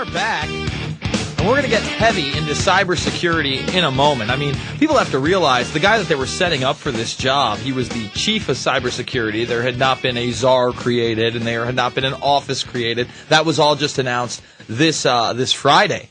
are back, and we're going to get heavy into cybersecurity in a moment. I mean, people have to realize the guy that they were setting up for this job, he was the chief of cybersecurity. There had not been a czar created, and there had not been an office created. That was all just announced this Friday.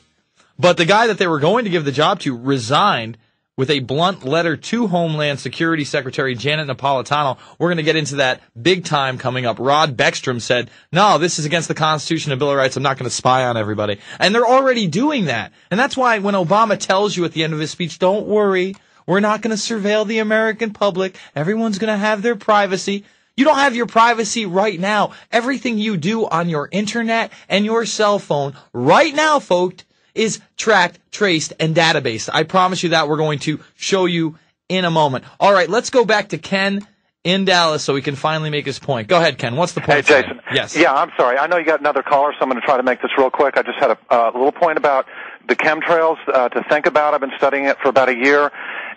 But the guy that they were going to give the job to resigned with a blunt letter to Homeland Security Secretary Janet Napolitano. We're going to get into that big time coming up. Rod Beckstrom said, no, this is against the Constitution and Bill of Rights. I'm not going to spy on everybody. And they're already doing that. And that's why when Obama tells you at the end of his speech, don't worry, we're not going to surveil the American public. Everyone's going to have their privacy. You don't have your privacy right now. Everything you do on your internet and your cell phone right now, folks, is tracked, traced, and databased. I promise you that. We're going to show you in a moment. All right, let's go back to Ken in Dallas so we can finally make his point. Go ahead, Ken. What's the point? Hey, Jason. Yes. Yeah, I'm sorry. I know you got another caller, so I'm going to try to make this real quick. I just had a little point about the chemtrails to think about. I've been studying it for about a year.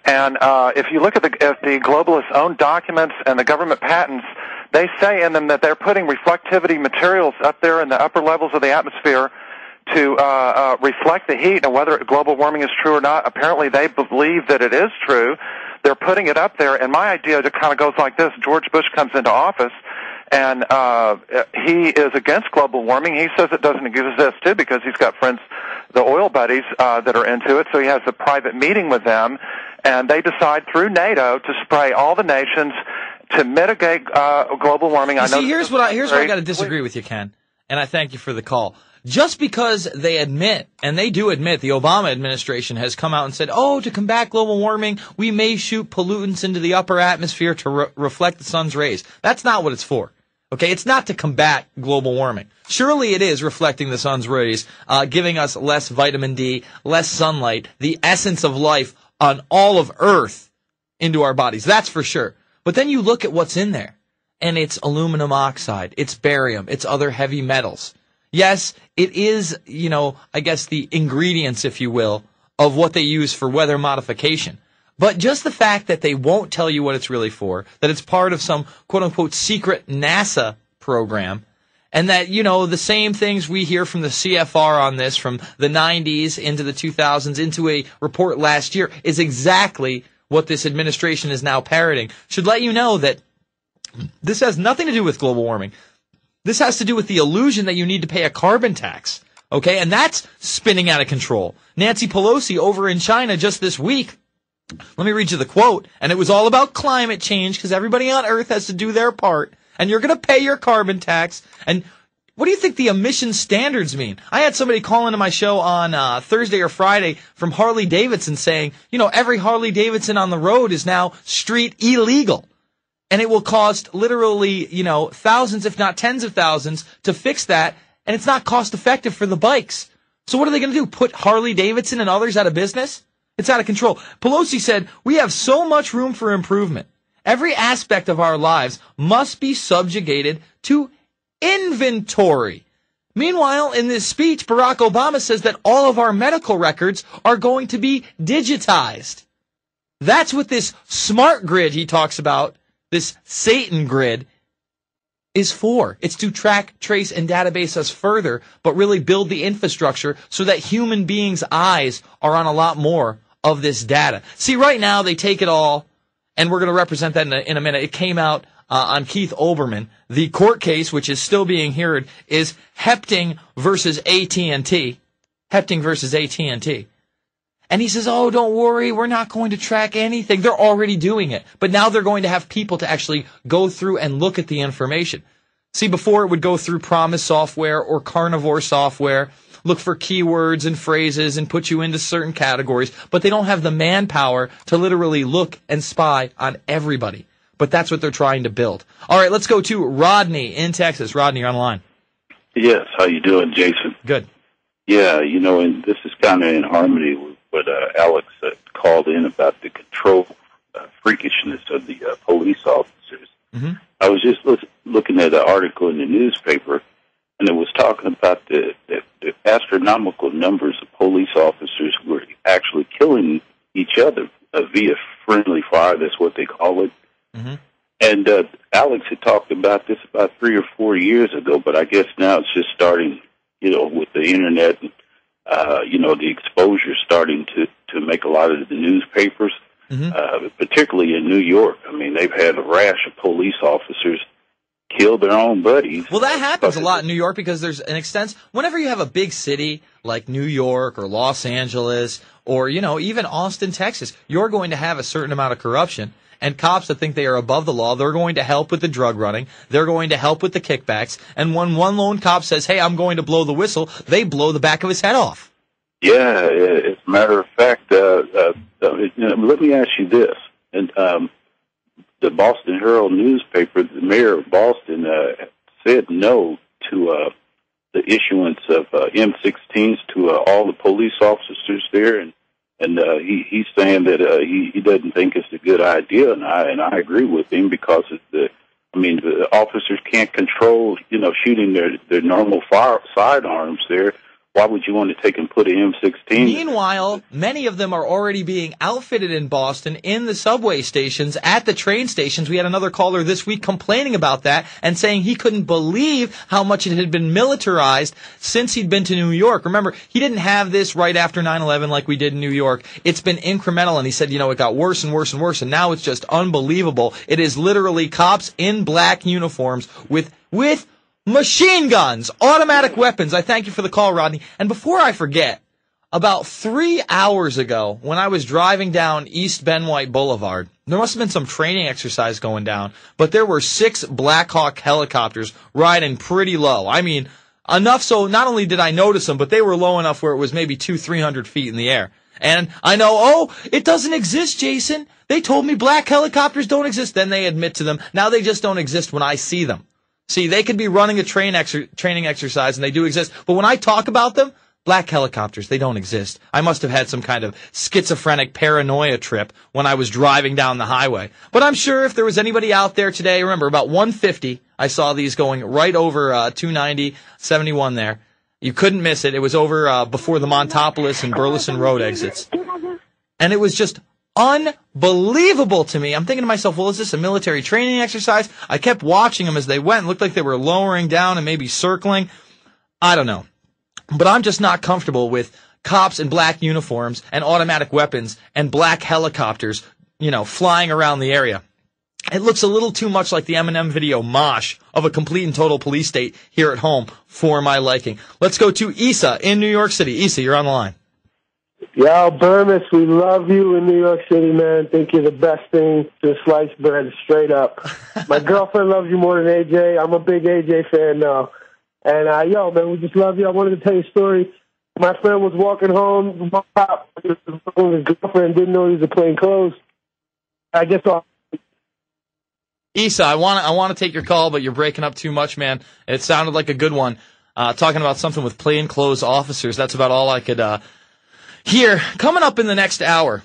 And if you look at the globalists' own documents and the government patents, they say in them that they're putting reflectivity materials up there in the upper levels of the atmosphere to reflect the heat. And whether global warming is true or not, apparently they believe that it is true. They're putting it up there, and my idea just kind of goes like this. George Bush comes into office, and he is against global warming. He says it doesn't exist, too, because he's got friends, the oil buddies, that are into it, so he has a private meeting with them, and they decide through NATO to spray all the nations to mitigate global warming. Here's what I got to disagree with you, Ken, and I thank you for the call. Just because they admit, and they do admit, the Obama administration has come out and said, to combat global warming, we may shoot pollutants into the upper atmosphere to reflect the sun's rays. That's not what it's for. Okay, it's not to combat global warming. Surely it is reflecting the sun's rays, giving us less vitamin D, less sunlight, the essence of life on all of Earth into our bodies. That's for sure. But then you look at what's in there, and it's aluminum oxide, it's barium, it's other heavy metals. Yes, it is, I guess the ingredients, if you will, of what they use for weather modification. But just the fact that they won't tell you what it's really for, that it's part of some quote-unquote secret NASA program, and that, the same things we hear from the CFR on this from the 90s into the 2000s into a report last year is exactly what this administration is now parroting. Should let you know that this has nothing to do with global warming. This has to do with the illusion that you need to pay a carbon tax, okay? And that's spinning out of control. Nancy Pelosi over in China just this week, let me read you the quote, and it was all about climate change because everybody on Earth has to do their part, and you're going to pay your carbon tax. And what do you think the emission standards mean? I had somebody call into my show on Thursday or Friday from Harley Davidson saying, every Harley Davidson on the road is now street illegal. And it will cost literally, thousands, if not tens of thousands, to fix that. And it's not cost effective for the bikes. So what are they going to do? Put Harley Davidson and others out of business? It's out of control. Pelosi said, we have so much room for improvement. Every aspect of our lives must be subjugated to inventory. Meanwhile, in this speech, Barack Obama says that all of our medical records are going to be digitized. That's what this smart grid he talks about, this Satan grid, is for. It's to track, trace, and database us further, but really build the infrastructure so that human beings' eyes are on a lot more of this data. See, right now they take it all, and we're going to represent that in a minute. It came out on Keith Olbermann. The court case, which is still being heard, is Hepting versus AT&T. Hepting versus AT&T. And he says, don't worry, we're not going to track anything. They're already doing it. But now they're going to have people to actually go through and look at the information. See, before it would go through Promise software or Carnivore software, look for keywords and phrases and put you into certain categories. But they don't have the manpower to literally look and spy on everybody. But that's what they're trying to build. All right, let's go to Rodney in Texas. Rodney, you're on the line. Yes, how you doing, Jason? Good. Yeah, and this is kind of in harmony with what Alex called in about the control freakishness of the police officers. Mm-hmm. I was just looking at an article in the newspaper, and it was talking about the astronomical numbers of police officers who were actually killing each other via friendly fire. That's what they call it. Mm-hmm. And Alex had talked about this about 3 or 4 years ago, but I guess now it's just starting with the internet, the exposure starting to make a lot of the newspapers, particularly in New York. I mean, they've had a rash of police officers kill their own buddies. Well, that happens a lot in New York because there's an extent. Whenever you have a big city like New York or Los Angeles or, even Austin, Texas, you're going to have a certain amount of corruption. And cops that think they are above the law, they're going to help with the drug running. They're going to help with the kickbacks. And when one lone cop says, hey, I'm going to blow the whistle, they blow the back of his head off. Yeah, as a matter of fact, let me ask you this. And the Boston Herald newspaper, the mayor of Boston, said no to the issuance of M16s to all the police officers there, and he's saying that he doesn't think it's a good idea, and I agree with him because the officers can't control shooting their normal sidearms there. Why would you want to take and put an M16? Meanwhile, many of them are already being outfitted in Boston in the subway stations, at the train stations. We had another caller this week complaining about that and saying he couldn't believe how much it had been militarized since he'd been to New York. Remember, he didn't have this right after 9/11 like we did in New York. It's been incremental, and he said, it got worse and worse and worse, and now it's just unbelievable. It is literally cops in black uniforms with machine guns, automatic weapons. I thank you for the call, Rodney. And before I forget, about 3 hours ago, when I was driving down East Ben White Boulevard, there must have been some training exercise going down, but there were 6 Black Hawk helicopters riding pretty low. I mean, enough so not only did I notice them, but they were low enough where it was maybe 200-300 feet in the air. And I know, it doesn't exist, Jason. They told me black helicopters don't exist. Then they admit to them. Now they just don't exist when I see them. See, they could be running a training exercise, and they do exist. But when I talk about them, black helicopters, they don't exist. I must have had some kind of schizophrenic paranoia trip when I was driving down the highway. But I'm sure if there was anybody out there today, remember, about 150, I saw these going right over 290, 71 there. You couldn't miss it. It was over before the Montopolis and Burleson Road exits. And it was just unbelievable to me. I'm thinking to myself, well, is this a military training exercise? I kept watching them as they went. It looked like they were lowering down and maybe circling. I don't know. But I'm just not comfortable with cops in black uniforms and automatic weapons and black helicopters, flying around the area. It looks a little too much like the Eminem video Mosh of a complete and total police state here at home for my liking. Let's go to Issa in New York City. Issa, you're on the line. Yo, Bermas, we love you in New York City, man. Think you're the best thing to sliced bread, straight up. My girlfriend loves you more than AJ. I'm a big AJ fan now. And, man, we just love you. I wanted to tell you a story. My friend was walking home. My pop, his girlfriend, didn't know he was plain clothes. I guess Issa, I want to take your call, but you're breaking up too much, man. It sounded like a good one. Talking about something with plainclothes officers. That's about all I could hear. Coming up in the next hour,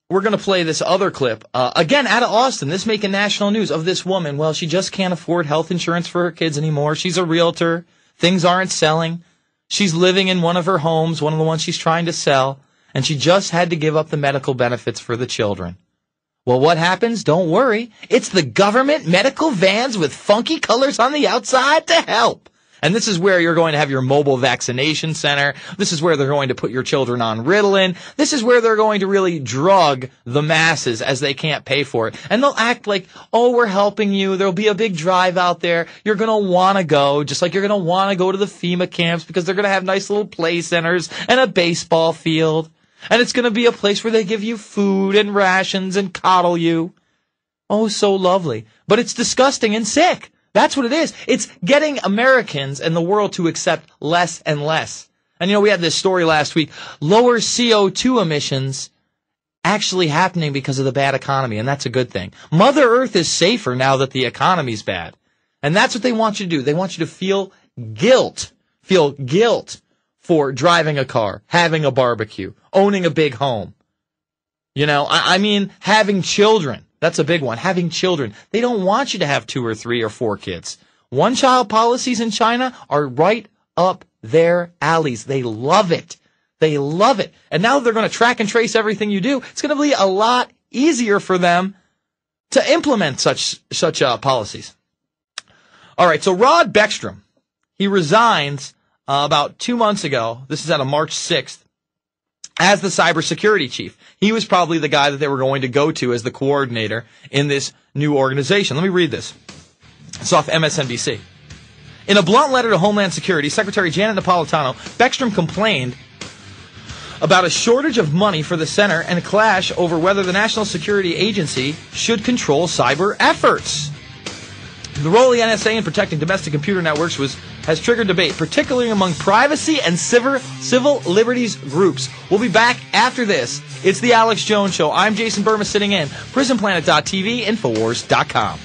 we're going to play this other clip. Again, out of Austin, this making national news of this woman. Well, she just can't afford health insurance for her kids anymore. She's a realtor. Things aren't selling. She's living in one of her homes, one of the ones she's trying to sell, and she just had to give up the medical benefits for the children. Well, what happens? Don't worry. It's the government medical vans with funky colors on the outside to help. And this is where you're going to have your mobile vaccination center. This is where they're going to put your children on Ritalin. This is where they're going to really drug the masses as they can't pay for it. And they'll act like, we're helping you. There'll be a big drive out there. You're going to want to go, just like you're going to want to go to the FEMA camps because they're going to have nice little play centers and a baseball field. And it's going to be a place where they give you food and rations and coddle you. Oh, so lovely. But it's disgusting and sick. That's what it is. It's getting Americans and the world to accept less and less. And, we had this story last week. Lower CO2 emissions actually happening because of the bad economy, and that's a good thing. Mother Earth is safer now that the economy's bad. And that's what they want you to do. They want you to feel guilt for driving a car, having a barbecue, owning a big home. Having children. That's a big one. Having children. They don't want you to have 2 or 3 or 4 kids. One-child policies in China are right up their alleys. They love it. They love it. And now they're going to track and trace everything you do. It's going to be a lot easier for them to implement such policies. All right, so Rod Beckstrom, he resigns about 2 months ago. This is out of March 6th. As the cybersecurity chief. He was probably the guy that they were going to go to as the coordinator in this new organization. Let me read this. It's off MSNBC. In a blunt letter to Homeland Security, Secretary Janet Napolitano, Beckstrom complained about a shortage of money for the center and a clash over whether the National Security Agency should control cyber efforts. The role of the NSA in protecting domestic computer networks has triggered debate, particularly among privacy and civil liberties groups. We'll be back after this. It's the Alex Jones Show. I'm Jason Bermas sitting in. PrisonPlanet.tv, Infowars.com.